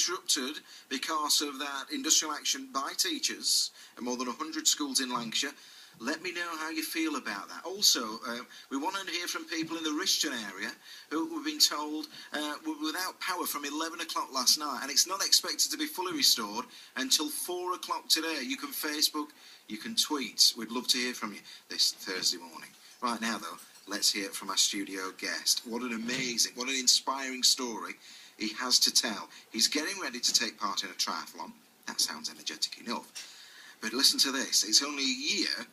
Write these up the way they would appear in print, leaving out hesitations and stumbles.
disrupted because of that industrial action by teachers at more than 100 schools in Lancashire. Let me know how you feel about that. Also, we want to hear from people in the Rishton area who we've been told were without power from 11 o'clock last night, and it's not expected to be fully restored until 4 o'clock today. You can Facebook, you can tweet. We'd love to hear from you this Thursday morning. Right now, though, let's hear it from our studio guest. What an inspiring story he has to tell. He's getting ready to take part in a triathlon. That sounds energetic enough. But listen to this. It's only a year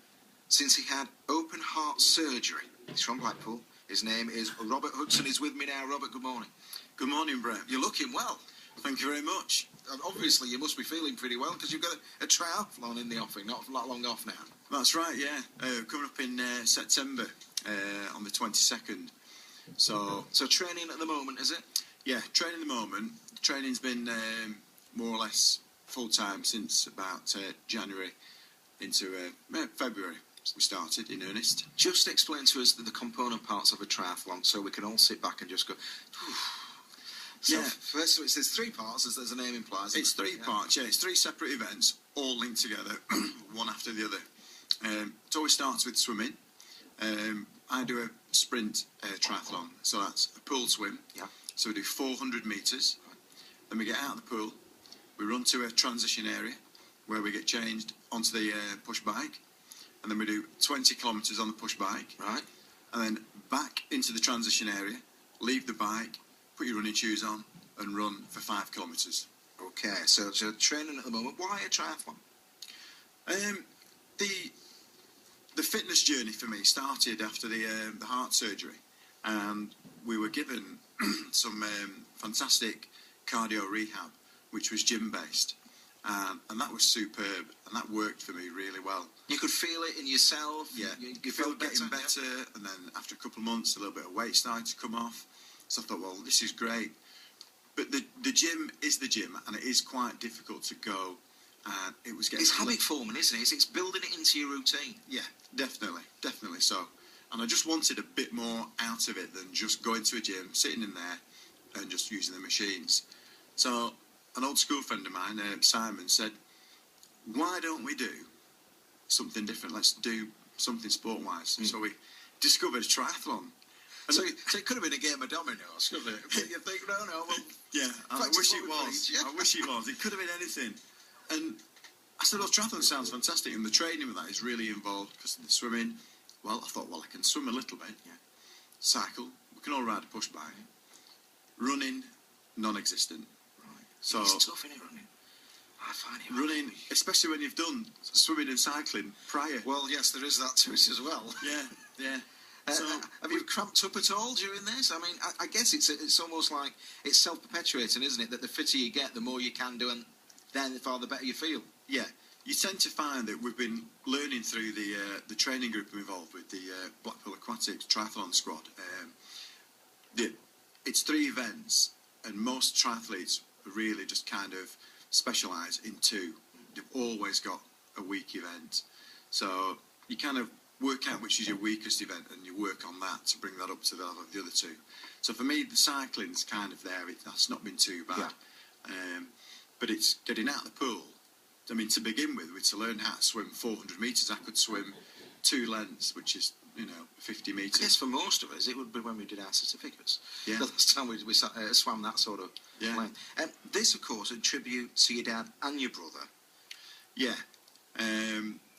since he had open heart surgery. He's from Blackpool. His name is Robert Hudson. He's with me now. Robert, good morning. Good morning, Brett. You're looking well. Thank you very much. Obviously, you must be feeling pretty well because you've got a triathlon in the offing, not long off now. That's right, yeah. Coming up in September on the 22nd. So training at the moment, is it? Yeah, training at the moment. Training's been more or less full-time since about January into February. We started in earnest. Just explain to us the component parts of a triathlon so we can all sit back and just go... So, yeah. First of all, it says 3 parts, as the name implies. It's 3 parts, yeah. It's 3 separate events, all linked together, one after the other. It always starts with swimming. I do a sprint triathlon, so that's a pool swim. Yeah. So we do 400 metres. Then we get out of the pool. We run to a transition area where we get changed onto the push bike. And then we do 20 kilometres on the push bike. Right. And then back into the transition area, leave the bike, put your running shoes on, and run for 5 kilometres. Okay, so training at the moment. Why a triathlon? The fitness journey for me started after the heart surgery, and we were given some fantastic cardio rehab, which was gym-based. And that was superb, and that worked for me really well. You could feel it in yourself? Yeah, you felt getting better, yeah. And then after a couple of months, a little bit of weight started to come off. So I thought, well, this is great. But the gym is the gym, and it is quite difficult to go. And it was getting... It's habit forming, isn't it? It's building it into your routine. Yeah, definitely so. And I just wanted a bit more out of it than just going to a gym, sitting in there, and just using the machines. So an old school friend of mine, Simon, said, why don't we do something different? Let's do something sport-wise. So we discovered a triathlon. And so it could have been a game of dominoes, couldn't it? But you think, no, well... Yeah, I wish it was. I wish it was. It could have been anything. And I said, well, triathlon sounds fantastic, and the training with that is really involved, because the swimming, well, I thought, well, I can swim a little bit, yeah. Cycle, we can all ride a push bike. Running, non-existent. Right. So it's tough, isn't it, running? I find it running, especially when you've done swimming and cycling prior. Well, yes, there is that to it as well. Yeah. So, have you cramped up at all during this? I mean, I guess it's almost like it's self-perpetuating, isn't it? That the fitter you get, the more you can do, and then the better you feel. Yeah, you tend to find that we've been learning through the training group I'm involved with, the Blackpool Aquatics Triathlon Squad. It's 3 events, and most triathletes really just kind of specialise in 2. They've always got a weak event. So you kind of work out which is your weakest event, and you work on that to bring that up to the other 2. So for me, the cycling's kind of there. That's not been too bad. Yeah. But it's getting out of the pool. I mean, to begin with, to learn how to swim 400 metres, I could swim 2 lengths, which is, 50 metres. I guess for most of us, it would be when we did our certificates. Yeah. The last time we swam that sort of length. This, of course, a tribute to your dad and your brother. Yeah.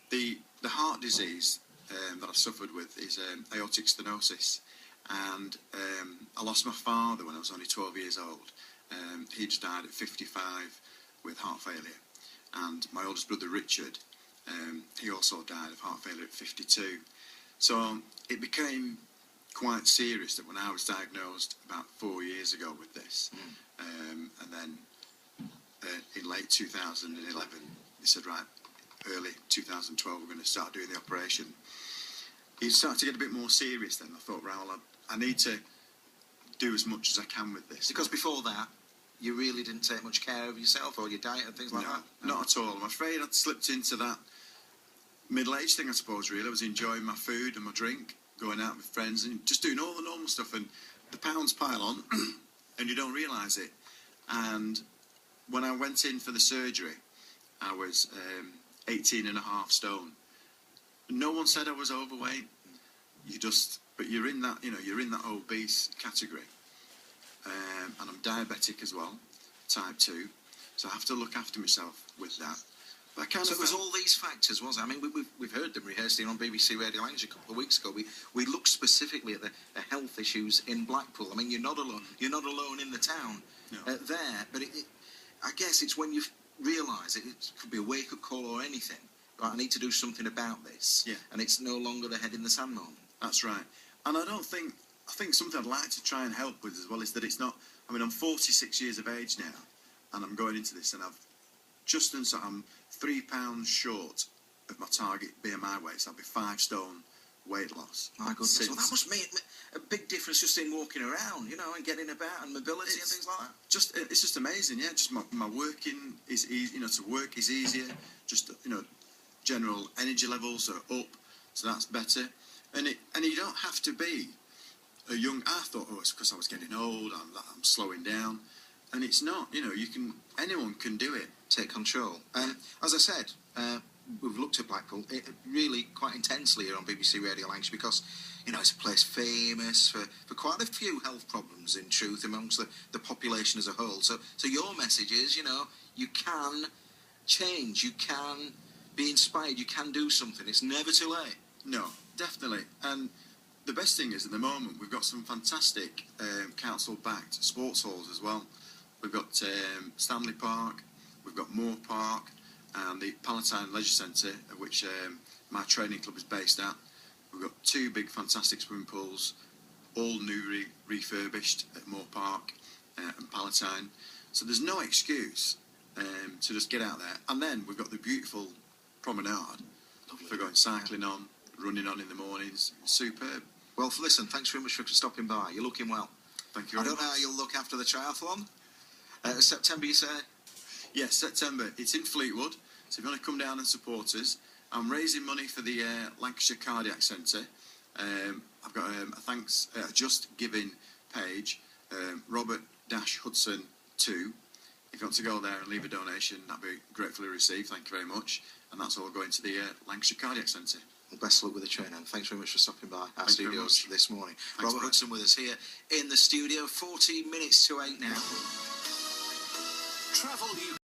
The heart disease that I've suffered with is aortic stenosis. And I lost my father when I was only 12 years old. He just died at 55 with heart failure. And my oldest brother, Richard, he also died of heart failure at 52. So it became quite serious that when I was diagnosed about 4 years ago with this, and then in late 2011, they said, right, early 2012, we're going to start doing the operation. It started to get a bit more serious then. I thought, well, I need to do as much as I can with this. Because before that, you really didn't take much care of yourself or your diet and things like that? No, not at all. I'm afraid I'd slipped into that middle-aged thing, I suppose, really. I was enjoying my food and my drink, going out with friends and just doing all the normal stuff, and the pounds pile on and you don't realise it. And when I went in for the surgery, I was 18 and a half stone. No one said I was overweight. But you're in that, you're in that obese category. And I'm diabetic as well, type 2. So I have to look after myself with that. But so it was all these factors, was it? I mean, we've heard them rehearsing on BBC Radio Lancashire a couple of weeks ago. We looked specifically at the health issues in Blackpool. I mean, you're not alone. You're not alone in the town there. But I guess it's when you realise it could be a wake-up call or anything. Right, I need to do something about this. Yeah. And it's no longer the head in the sand moment. That's right. And I think something I'd like to try and help with as well is that it's not. I mean, I'm 46 years of age now, and I'm going into this, and I'm 3 pounds short of my target BMI weight, so I'll be 5 stone weight loss. My goodness, well, that must make a big difference just in walking around, and getting about and mobility and things like that. It's just amazing, yeah. Just my working is easy, to work is easier. Just general energy levels are up, so that's better. And you don't have to be a young. I thought, it's because I was getting old. I'm slowing down, and it's not. Anyone can do it. Take control. As I said, we've looked at Blackpool really quite intensely here on BBC Radio Lancashire because, it's a place famous for quite a few health problems, in truth, amongst the population as a whole. So your message is, you can change, you can be inspired, you can do something. It's never too late. No, definitely. And the best thing is, at the moment, we've got some fantastic council-backed sports halls as well. We've got Stanley Park, we've got Moore Park, and the Palatine Leisure Centre, which my training club is based at. We've got 2 big, fantastic swimming pools, all new refurbished at Moore Park and Palatine. So there's no excuse to just get out there. And then we've got the beautiful promenade for going cycling on, running on in the mornings. Superb. Well, listen, thanks very much for stopping by. You're looking well. Thank you. I don't know how you'll look after the triathlon. September, you say? Yes, September. It's in Fleetwood, so if you want to come down and support us, I'm raising money for the Lancashire Cardiac Centre. I've got a thanks Just Giving page, Robert-Hudson 2. If you want to go there and leave a donation, that'd be gratefully received. Thank you very much. And that's all going to the Lancashire Cardiac Centre. Well, best of luck with the training. Thanks very much for stopping by our studios this morning. Thanks, Robert Hudson with us here in the studio. 14 minutes to 8 now. Travel